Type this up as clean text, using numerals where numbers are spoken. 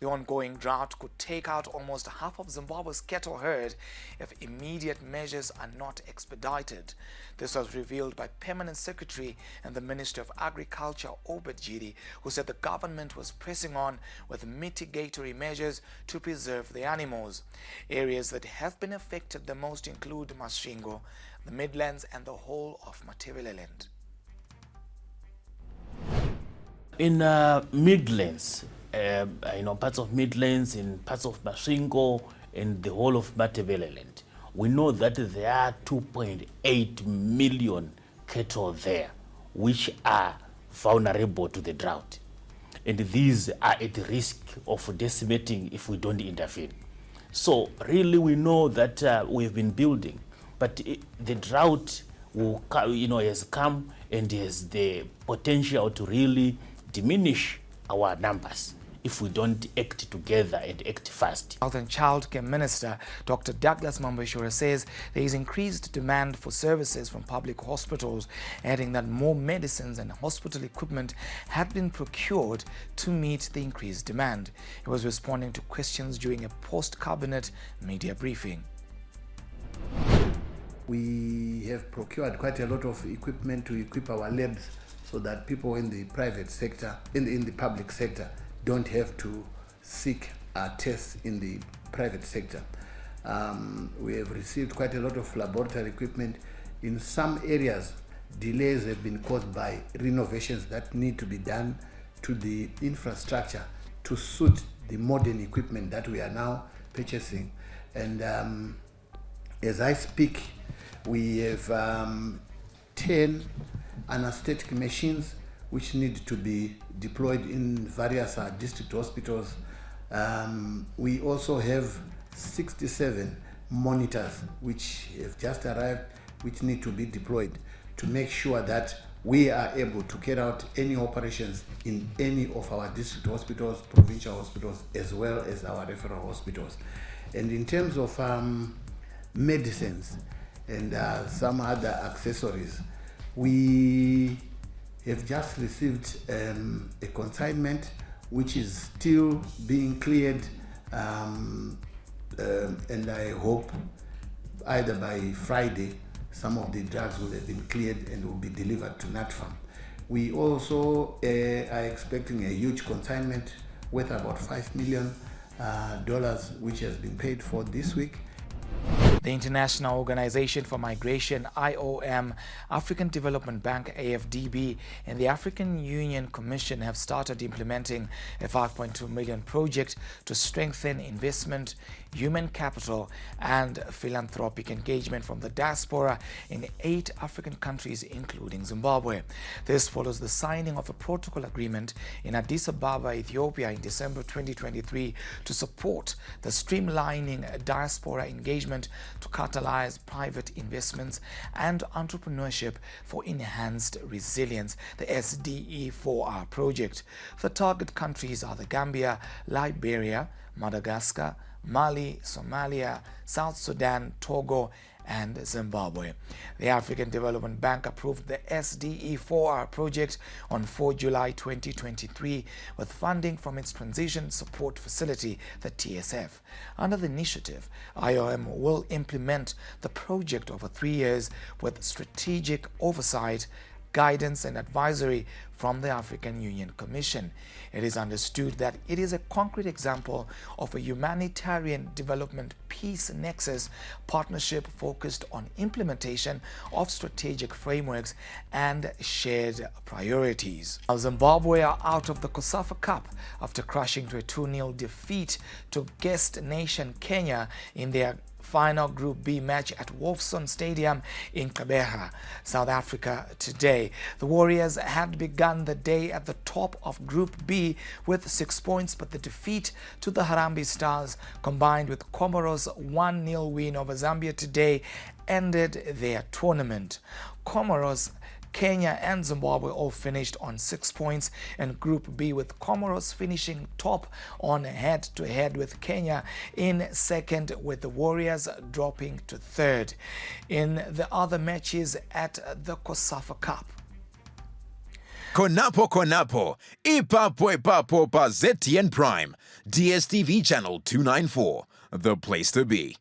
ongoing drought could take out almost half of Zimbabwe's cattle herd if immediate measures are not expedited. This was revealed by Permanent Secretary and the Minister of Agriculture, Obed Jiri, who said the government was pressing on with mitigatory measures to preserve the animals. Areas that have been affected the most include Masvingo, the Midlands and the whole of Matabeleland. In Midlands, parts of Midlands, in parts of Masvingo, and the whole of Matabeleland, we know that there are 2.8 million cattle there, which are vulnerable to the drought. And these are at risk of decimating if we don't intervene. So really we know that we've been building, but the drought will, has come and has the potential to really diminish our numbers if we don't act together and act fast. Health and Child Care Minister Dr. Douglas Mambashura says there is increased demand for services from public hospitals, adding that more medicines and hospital equipment had been procured to meet the increased demand. He was responding to questions during a post-cabinet media briefing. We have procured quite a lot of equipment to equip our labs so that people in the private sector, in the public sector, don't have to seek tests in the private sector. We have received quite a lot of laboratory equipment. In some areas, delays have been caused by renovations that need to be done to the infrastructure to suit the modern equipment that we are now purchasing. And as I speak, we have 10 anesthetic machines which need to be deployed in various district hospitals. We also have 67 monitors which have just arrived, which need to be deployed to make sure that we are able to carry out any operations in any of our district hospitals, provincial hospitals, as well as our referral hospitals. And in terms of medicines and some other accessories, we have just received a consignment which is still being cleared, and I hope either by Friday some of the drugs will have been cleared and will be delivered to NatFarm. We also are expecting a huge consignment worth about $5 million, which has been paid for this week. The International Organization for Migration, IOM, African Development Bank, AFDB, and the African Union Commission have started implementing a $5.2 million project to strengthen investment, human capital, and philanthropic engagement from the diaspora in 8 African countries, including Zimbabwe. This follows the signing of a protocol agreement in Addis Ababa, Ethiopia in December 2023 to support the streamlining diaspora engagement to catalyze private investments and entrepreneurship for enhanced resilience, the SDE4R project. The target countries are the Gambia, Liberia, Madagascar, Mali, Somalia, South Sudan, Togo, and Zimbabwe. The African Development Bank approved the SDE4R project on 4 July 2023 with funding from its Transition Support Facility, the TSF. Under the initiative, IOM will implement the project over 3 years with strategic oversight, guidance and advisory from the African Union Commission. It is understood that it is a concrete example of a humanitarian development peace nexus partnership focused on implementation of strategic frameworks and shared priorities. Now, Zimbabwe are out of the COSAFA Cup after crashing to a 2-0 defeat to guest nation Kenya in their final Group B match at Wolfson Stadium in Gqeberha, South Africa today. The Warriors had begun the day at the top of Group B with 6 points, but the defeat to the Harambee Stars combined with Comoros' 1-0 win over Zambia today ended their tournament. Comoros, Kenya and Zimbabwe all finished on 6 points in Group B, with Comoros finishing top on head-to-head with Kenya in second, with the Warriors dropping to third. In the other matches at the COSAFA Cup, Konapo Konapo, Ipapo Ipapo pa ZTN Prime, DSTV channel 294, the place to be.